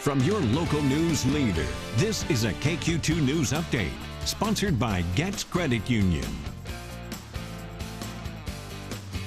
From your local news leader, this is a KQ2 News Update, sponsored by Gaetz Credit Union.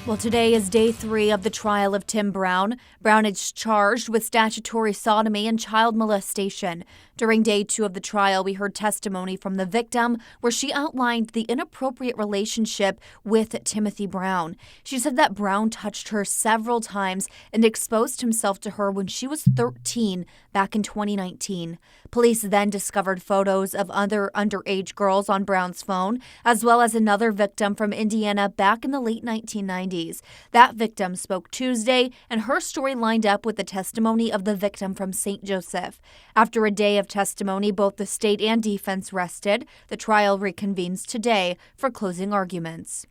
Well, today is day 3 of the trial of Tim Brown. Brown is charged with statutory sodomy and child molestation. During day 2 of the trial, we heard testimony from the victim where she outlined the inappropriate relationship with Timothy Brown. She said that Brown touched her several times and exposed himself to her when she was 13 back in 2019. Police then discovered photos of other underage girls on Brown's phone, as well as another victim from Indiana back in the late 1990s. That victim spoke Tuesday, and her story lined up with the testimony of the victim from St. Joseph. After a day of testimony, both the state and defense rested. The trial reconvenes today for closing arguments.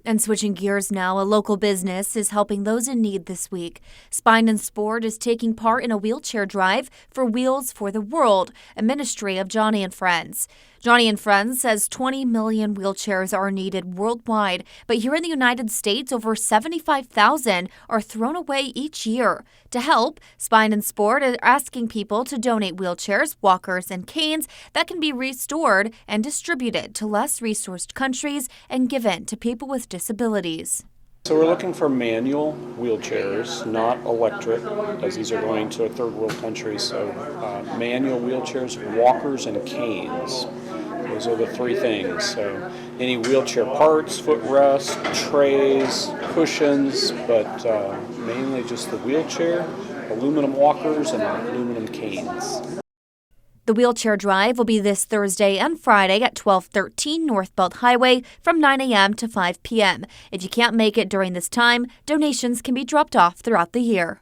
And switching gears now, a local business is helping those in need this week. Spine and Sport is taking part in a wheelchair drive for Wheels for the World, a ministry of Johnny and Friends. Johnny and Friends says 20 million wheelchairs are needed worldwide, but here in the United States, over 75,000 are thrown away each year. To help, Spine and Sport are asking people to donate wheelchairs, walkers, and canes that can be restored and distributed to less resourced countries and given to people with disabilities. So we're looking for manual wheelchairs, not electric, as these are going to a third world country. So manual wheelchairs, walkers, and canes. Those are the 3 things. So any wheelchair parts, footrest, trays, cushions, but mainly just the wheelchair, aluminum walkers, and aluminum canes. The wheelchair drive will be this Thursday and Friday at 1213 North Belt Highway from 9 a.m. to 5 p.m. If you can't make it during this time, donations can be dropped off throughout the year.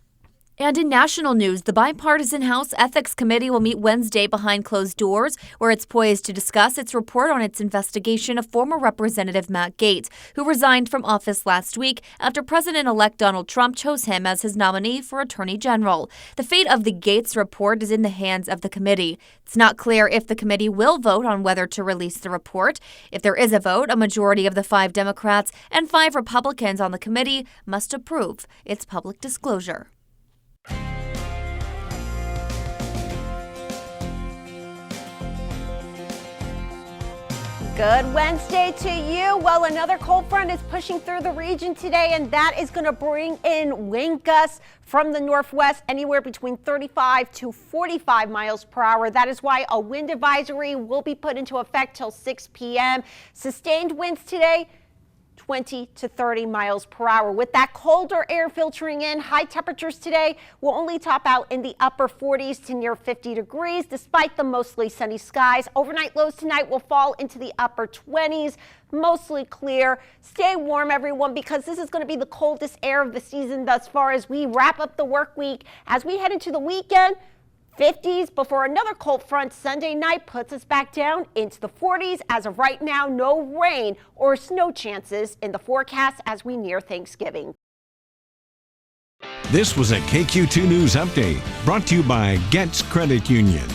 And in national news, the bipartisan House Ethics Committee will meet Wednesday behind closed doors, where it's poised to discuss its report on its investigation of former Representative Matt Gaetz, who resigned from office last week after President-elect Donald Trump chose him as his nominee for Attorney General. The fate of the Gaetz report is in the hands of the committee. It's not clear if the committee will vote on whether to release the report. If there is a vote, a majority of the 5 Democrats and 5 Republicans on the committee must approve its public disclosure. Good Wednesday to you. Well, another cold front is pushing through the region today, and that is going to bring in wind gusts from the northwest, anywhere between 35 to 45 miles per hour. That is why a wind advisory will be put into effect till 6 p.m. Sustained winds today, 20 to 30 miles per hour. With that colder air filtering in, high temperatures today will only top out in the upper 40s to near 50 degrees, despite the mostly sunny skies. Overnight lows tonight will fall into the upper 20s, mostly clear. Stay warm, everyone, because this is going to be the coldest air of the season thus far as we wrap up the work week. As we head into the weekend, 50s before another cold front Sunday night puts us back down into the 40s. As of right now, no rain or snow chances in the forecast as we near Thanksgiving. This was a KQ2 News Update, brought to you by Gaetz Credit Union.